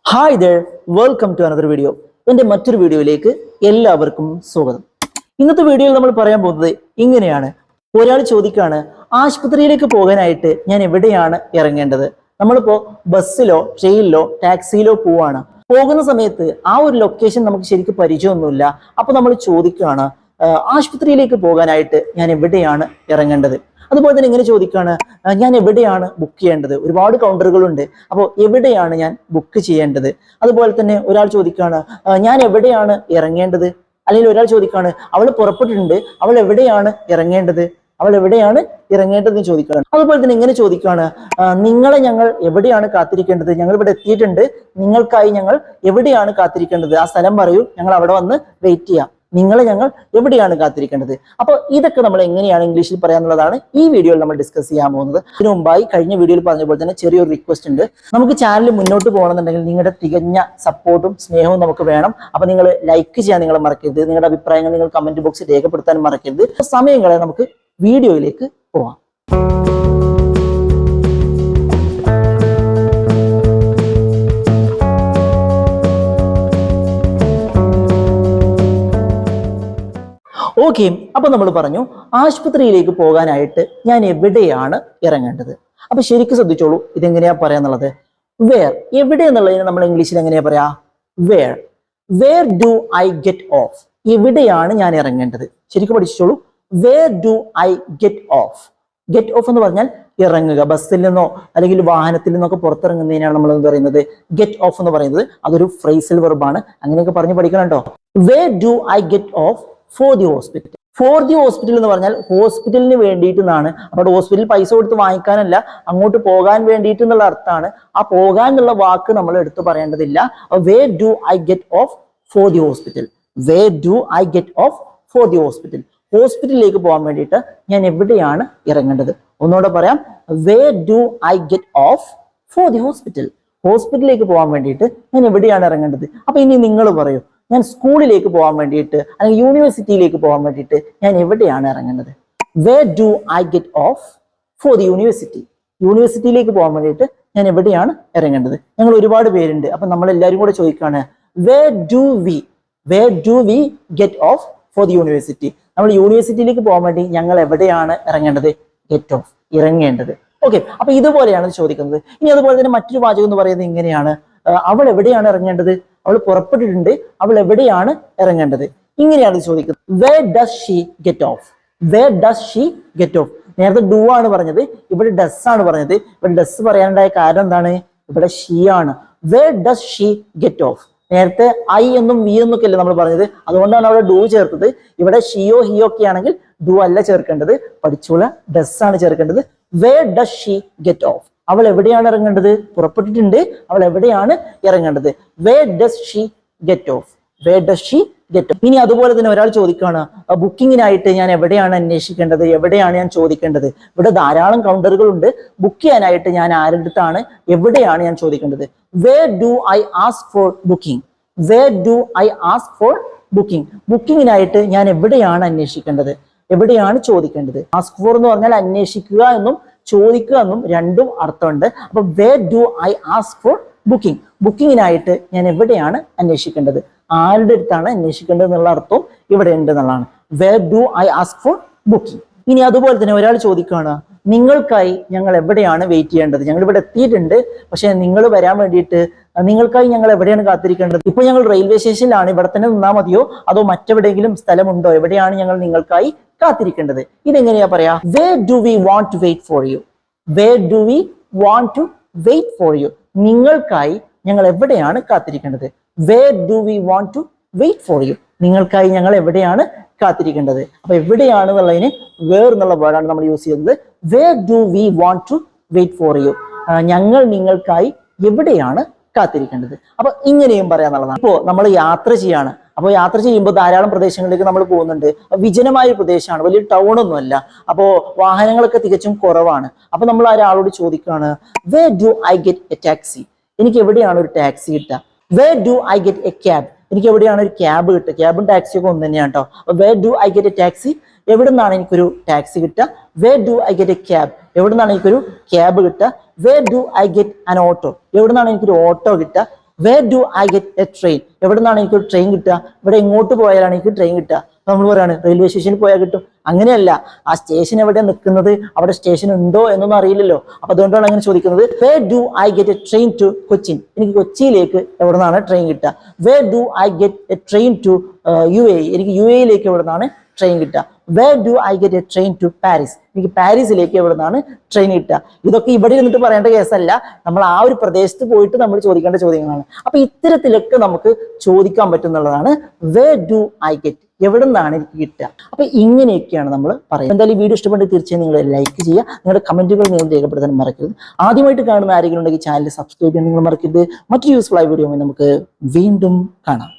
Hi there, welcome to another video. എൻ്റെ മറ്റൊരു വീഡിയോയിലേക്ക് എല്ലാവർക്കും സ്വാഗതം. ഇന്നത്തെ വീഡിയോയിൽ നമ്മൾ പറയാൻ പോകുന്നത് ഇങ്ങനെയാണ്. ഒരാൾ ചോദിക്കാണ്, ആശുപത്രിയിലേക്ക് പോകാനായിട്ട് ഞാൻ എവിടെയാണ് ഇറങ്ങേണ്ടത്? നമ്മളിപ്പോ ബസ്സിലോ ട്രെയിനിലോ ടാക്സിയിലോ പോവാണ്. പോകുന്ന സമയത്ത് ആ ഒരു ലൊക്കേഷൻ നമുക്ക് ശരിക്കും പരിചയമൊന്നുമില്ല. അപ്പൊ നമ്മൾ ചോദിക്കുകയാണ്, ആശുപത്രിയിലേക്ക് പോകാനായിട്ട് ഞാൻ എവിടെയാണ് ഇറങ്ങേണ്ടത്? അതുപോലെ തന്നെ ഇങ്ങനെ ചോദിക്കുകയാണ്, ഞാൻ എവിടെയാണ് ബുക്ക് ചെയ്യേണ്ടത്? ഒരുപാട് കൗണ്ടറുകളുണ്ട്, അപ്പോൾ എവിടെയാണ് ഞാൻ ബുക്ക് ചെയ്യേണ്ടത്? അതുപോലെ തന്നെ ഒരാൾ ചോദിക്കുകയാണ്, ഞാൻ എവിടെയാണ് ഇറങ്ങേണ്ടത്? അല്ലെങ്കിൽ ഒരാൾ ചോദിക്കുകയാണ്, അവൾ പുറപ്പെട്ടിട്ടുണ്ട്, അവൾ എവിടെയാണ് ഇറങ്ങേണ്ടത്? അവൾ എവിടെയാണ് ഇറങ്ങേണ്ടതെന്ന് ചോദിക്കുകയാണ്. അതുപോലെ തന്നെ ഇങ്ങനെ ചോദിക്കുകയാണ്, നിങ്ങളെ ഞങ്ങൾ എവിടെയാണ് കാത്തിരിക്കേണ്ടത്? ഞങ്ങൾ ഇവിടെ എത്തിയിട്ടുണ്ട്, നിങ്ങൾക്കായി ഞങ്ങൾ എവിടെയാണ് കാത്തിരിക്കേണ്ടത്? ആ സ്ഥലം പറയൂ, ഞങ്ങൾ അവിടെ വന്ന് വെയിറ്റ് ചെയ്യാം. നിങ്ങളെ ഞങ്ങൾ എവിടെയാണ് കാത്തിരിക്കേണ്ടത്? അപ്പോൾ ഇതൊക്കെ നമ്മൾ എങ്ങനെയാണ് ഇംഗ്ലീഷിൽ പറയാന്നുള്ളതാണ് ഈ വീഡിയോയിൽ നമ്മൾ ഡിസ്കസ് ചെയ്യാൻ പോകുന്നത്. ഇതിനു മുമ്പായി കഴിഞ്ഞ വീഡിയോയിൽ പറഞ്ഞ പോലെ തന്നെ ചെറിയൊരു റിക്വസ്റ്റ് ഉണ്ട്. നമുക്ക് ചാനൽ മുന്നോട്ട് പോകണമെന്നുണ്ടെങ്കിൽ നിങ്ങളുടെ തികഞ്ഞ സപ്പോർട്ടും സ്നേഹവും നമുക്ക് വേണം. അപ്പൊ നിങ്ങൾ ലൈക്ക് ചെയ്യാൻ നിങ്ങൾ മറക്കരുത്, നിങ്ങളുടെ അഭിപ്രായങ്ങൾ നിങ്ങൾ കമന്റ് ബോക്സിൽ രേഖപ്പെടുത്താൻ മറക്കരുത്. സമയങ്ങളെ നമുക്ക് വീഡിയോയിലേക്ക് പോവാം. ഓക്കെ, അപ്പൊ നമ്മൾ പറഞ്ഞു ആശുപത്രിയിലേക്ക് പോകാനായിട്ട് ഞാൻ എവിടെയാണ് ഇറങ്ങേണ്ടത്. അപ്പൊ ശരിക്കും ശ്രദ്ധിച്ചോളൂ, ഇതെങ്ങനെയാ പറയാന്നുള്ളത്. വേർ, എവിടെ എന്നുള്ളതിന് നമ്മൾ ഇംഗ്ലീഷിൽ എങ്ങനെയാ പറയാ? Where. Where do I get off? എവിടെയാണ് ഞാൻ ഇറങ്ങേണ്ടത്? ശരിക്കും പഠിച്ചോളൂ. Where do I get off? Get off എന്ന് പറഞ്ഞാൽ ഇറങ്ങുക. ബസ്സിൽ നിന്നോ അല്ലെങ്കിൽ വാഹനത്തിൽ നിന്നൊക്കെ പുറത്തിറങ്ങുന്നതിനാണ് നമ്മൾ എന്ന് പറയുന്നത് ഗെറ്റ് ഓഫ് എന്ന് പറയുന്നത്. അതൊരു ഫ്രേസൽ വെർബാണ്. അങ്ങനെയൊക്കെ പറഞ്ഞ് പഠിക്കണം കേട്ടോ. Where do I get off for the hospital? For the hospital എന്ന് പറഞ്ഞാൽ ഹോസ്പിറ്റലിന് വേണ്ടിയിട്ട് എന്നാണ്. അവിടെ ഹോസ്പിറ്റലിൽ പൈസ കൊടുത്ത് വാങ്ങിക്കാനല്ല, അങ്ങോട്ട് പോകാൻ വേണ്ടിയിട്ട് എന്നുള്ള അർത്ഥമാണ്. ആ പോകാൻ എന്നുള്ള വാക്ക് നമ്മൾ എടുത്തു പറയേണ്ടതില്ല. Where do I get off for the hospital? Where do I get off for the hospital? ഹോസ്പിറ്റലിലേക്ക് പോകാൻ വേണ്ടിയിട്ട് ഞാൻ എവിടെയാണ് ഇറങ്ങേണ്ടത്? ഒന്നുകൂടെ പറയാം. Where do I get off for the hospital? ഹോസ്പിറ്റലിലേക്ക് പോകാൻ വേണ്ടിയിട്ട് ഞാൻ എവിടെയാണ് ഇറങ്ങേണ്ടത്? അപ്പൊ ഇനി നിങ്ങൾ പറയൂ, ഞാൻ സ്കൂളിലേക്ക് പോകാൻ വേണ്ടിയിട്ട് അല്ലെങ്കിൽ യൂണിവേഴ്സിറ്റിയിലേക്ക് പോകാൻ വേണ്ടിയിട്ട് ഞാൻ എവിടെയാണ് ഇറങ്ങേണ്ടത്? Where do I get off for the university? യൂണിവേഴ്സിറ്റിയിലേക്ക് പോകാൻ വേണ്ടിയിട്ട് ഞാൻ എവിടെയാണ് ഇറങ്ങേണ്ടത്? ഞങ്ങൾ ഒരുപാട് പേരുണ്ട്, അപ്പൊ നമ്മൾ എല്ലാവരും കൂടെ ചോദിക്കുകയാണ്, where do we get off for the university? നമ്മൾ യൂണിവേഴ്സിറ്റിയിലേക്ക് പോകാൻ വേണ്ടി ഞങ്ങൾ എവിടെയാണ് ഇറങ്ങേണ്ടത്? ഗെറ്റ് ഓഫ്, ഇറങ്ങേണ്ടത്. ഓക്കെ, അപ്പൊ ഇതുപോലെയാണ് ചോദിക്കുന്നത്. ഇനി അതുപോലെ തന്നെ മറ്റൊരു വാചകം എന്ന് പറയുന്നത് ഇങ്ങനെയാണ്, അവൾ എവിടെയാണ് ഇറങ്ങേണ്ടത്? അവൾ പുറപ്പെട്ടിട്ടുണ്ട്, അവൾ എവിടെയാണ് ഇറങ്ങേണ്ടത്? ഇങ്ങനെയാണ് ചോദിക്കുന്നത്. Where does she get off? Where does she get off? നേരത്തെ ഡു ആണ് പറഞ്ഞത്, ഇവിടെ ഡസ് ആണ് പറഞ്ഞത്. ഇവിടെ ഡസ് പറയാനുണ്ടായ കാരണം എന്താണ്? ഇവിടെ ഷീ ആണ്. Where does she get off? നേരത്തെ ഐ എന്നും വി എന്നൊക്കെ അല്ലേ നമ്മൾ പറഞ്ഞത്, അതുകൊണ്ടാണ് അവിടെ ഡു ചേർത്തത്. ഇവിടെ ഷിയോ ഹിയോ ഒക്കെ ആണെങ്കിൽ ഡു അല്ല ചേർക്കേണ്ടത്, പഠിച്ചോള, ഡസ് ആണ് ചേർക്കേണ്ടത്. Where does she get off? അവൾ എവിടെയാണ് ഇറങ്ങേണ്ടത്? പുറപ്പെട്ടിട്ടുണ്ട്, അവൾ എവിടെയാണ് ഇറങ്ങേണ്ടത്? Where does she get off? Where does she get off? ഇനി അതുപോലെ തന്നെ ഒരാൾ ചോദിക്കുകയാണ്, ബുക്കിങ്ങിനായിട്ട് ഞാൻ എവിടെയാണ് അന്വേഷിക്കേണ്ടത്? എവിടെയാണ് ഞാൻ ചോദിക്കേണ്ടത്? ഇവിടെ ധാരാളം കൗണ്ടറുകൾ ഉണ്ട്. ബുക്ക് ചെയ്യാനായിട്ട് ഞാൻ ആരുടെ അടുത്താണ്, എവിടെയാണ് ഞാൻ ചോദിക്കേണ്ടത്? Where do I ask for booking? Where do I ask for booking? ബുക്കിങ്ങിനായിട്ട് ഞാൻ എവിടെയാണ് അന്വേഷിക്കേണ്ടത്? എവിടെയാണ് ചോദിക്കേണ്ടത്? ആസ്ക് ഫോർ എന്ന് പറഞ്ഞാൽ അന്വേഷിക്കുക എന്നും ചോദിക്കുക എന്നും രണ്ടും അർത്ഥമുണ്ട്. അപ്പൊ where do I ask for booking? ബുക്കിങ്ങിനായിട്ട് ഞാൻ എവിടെയാണ് അന്വേഷിക്കേണ്ടത്? ആരുടെ അടുത്താണ് അന്വേഷിക്കേണ്ടത് എന്നുള്ള അർത്ഥവും ഇവിടെ ഉണ്ട് എന്നുള്ളതാണ്. Where do I ask for booking? ഇനി അതുപോലെ തന്നെ ഒരാൾ ചോദിക്കുകയാണ്, നിങ്ങൾക്കായി ഞങ്ങൾ എവിടെയാണ് വെയിറ്റ് ചെയ്യേണ്ടത്? ഞങ്ങൾ ഇവിടെ എത്തിയിട്ടുണ്ട്, പക്ഷെ നിങ്ങൾ വരാൻ വേണ്ടിയിട്ട് നിങ്ങൾക്കായി ഞങ്ങൾ എവിടെയാണ് കാത്തിരിക്കേണ്ടത്? ഇപ്പൊ ഞങ്ങൾ റെയിൽവേ സ്റ്റേഷനിലാണ്, ഇവിടെ തന്നെ നിന്നാൽ മതിയോ അതോ മറ്റെവിടെയെങ്കിലും സ്ഥലമുണ്ടോ? എവിടെയാണ് ഞങ്ങൾ നിങ്ങൾക്കായി കാത്തിരിക്കേണ്ടത്? ഇതെങ്ങനെയാ പറയാ? Where do we want to wait for you? Where do we want to wait for you? നിങ്ങൾക്കായി ഞങ്ങൾ എവിടെയാണ് കാത്തിരിക്കേണ്ടത്? Where do we want to wait for you? നിങ്ങൾക്കായി ഞങ്ങൾ എവിടെയാണ് കാത്തിരിക്കേണ്ടത്? അപ്പൊ എവിടെയാണ് എന്നുള്ളതിന് വേർ എന്നുള്ള വേർഡാണ് നമ്മൾ യൂസ് ചെയ്യുന്നത്. Where do we want to wait for you? ഞങ്ങൾ നിങ്ങൾക്കായി എവിടെയാണ് കാത്തിരിക്കേണ്ടത്? അപ്പൊ ഇങ്ങനെയും പറയാന്നുള്ളതാണ്. ഇപ്പോ നമ്മൾ യാത്ര ചെയ്യാണ്. അപ്പോൾ യാത്ര ചെയ്യുമ്പോൾ ധാരാളം പ്രദേശങ്ങളിലേക്ക് നമ്മൾ പോകുന്നുണ്ട്. വിജനമായ പ്രദേശമാണ്, വലിയ ടൗൺ ഒന്നുമല്ല. അപ്പോൾ വാഹനങ്ങളൊക്കെ തികച്ചും കുറവാണ്. അപ്പൊ നമ്മൾ ഒരാളോട് ചോദിക്കുകയാണ്, where do I get a taxi? എനിക്ക് എവിടെയാണ് ഒരു ടാക്സി കിട്ടുക? Where do I get a cab? എനിക്ക് എവിടെയാണ് ഒരു ക്യാബ് കിട്ടുക? ക്യാബും ടാക്സിയും ഒക്കെ ഒന്ന് തന്നെയാണ് കേട്ടോ. Where do I get a taxi? എവിടെ നിന്നാണ് എനിക്കൊരു ടാക്സി കിട്ടുക? Where do I get a cab? എവിടെ നിന്നാണ് എനിക്കൊരു ക്യാബ് കിട്ടുക? Where do I get an auto? എവിടെ നിന്നാണ് എനിക്കൊരു ഓട്ടോ കിട്ടുക? Where do I get a train, എവിടെ നിന്നാണ് എനിക്ക് ഒരു ട്രെയിൻ കിട്ടുക, ഇവിടെ എങ്ങോട്ട് പോയാലാണ് എനിക്ക് ട്രെയിൻ കിട്ടുക. നമ്മൾ പറയാണ് റെയിൽവേ സ്റ്റേഷനിൽ പോയാൽ കിട്ടും. അങ്ങനെയല്ല, ആ സ്റ്റേഷൻ എവിടെ നിൽക്കുന്നത്, അവിടെ സ്റ്റേഷൻ ഉണ്ടോ എന്നൊന്നും അറിയില്ലല്ലോ. അപ്പൊ അതുകൊണ്ടാണ് അങ്ങനെ ചോദിക്കുന്നത്. Where do I get a train to Cochin, എനിക്ക് കൊച്ചിയിലേക്ക് എവിടെ നിന്നാണ് ട്രെയിൻ കിട്ടുക. Where do I get a train to UAE, എനിക്ക് UAEയിലേക്ക് എവിടെ നിന്നാണ് ട്രെയിൻ കിട്ടുക. Where do I get a train to Paris, എനിക്ക് പാരീസിലേക്ക് എവിടെ നിന്നാണ് ട്രെയിൻ കിട്ടുക. ഇതൊക്കെ ഇവിടെ ഇരുന്നിട്ട് പറയേണ്ട കേസല്ല, നമ്മൾ ആ ഒരു പ്രദേശത്ത് പോയിട്ട് നമ്മൾ ചോദിക്കേണ്ട ചോദ്യങ്ങളാണ്. അപ്പൊ ഇത്തരത്തിലൊക്കെ നമുക്ക് ചോദിക്കാൻ പറ്റുന്നുള്ളതാണ് വേർ ഡു ഐ ഗെറ്റ്, എവിടെ നിന്നാണ് എനിക്ക് കിട്ടുക. അപ്പൊ ഇങ്ങനെയൊക്കെയാണ് നമ്മൾ പറയുന്നത്. എന്തായാലും ഈ വീഡിയോ ഇഷ്ടപ്പെട്ടെങ്കിൽ തീർച്ചയായും നിങ്ങൾ ലൈക്ക് ചെയ്യുക, നിങ്ങളുടെ കമന്റുകൾ നിങ്ങൾ രേഖപ്പെടുത്താൻ മറക്കരുത്. ആദ്യമായിട്ട് കാണുന്ന ആരെങ്കിലും ഉണ്ടെങ്കിൽ ചാനൽ സബ്സ്ക്രൈബ് ചെയ്യാൻ നിങ്ങൾ മറക്കരുത്. മറ്റൊരു യൂസ്ഫുൾ ആയ വീഡിയോ നമുക്ക് വീണ്ടും കാണാം.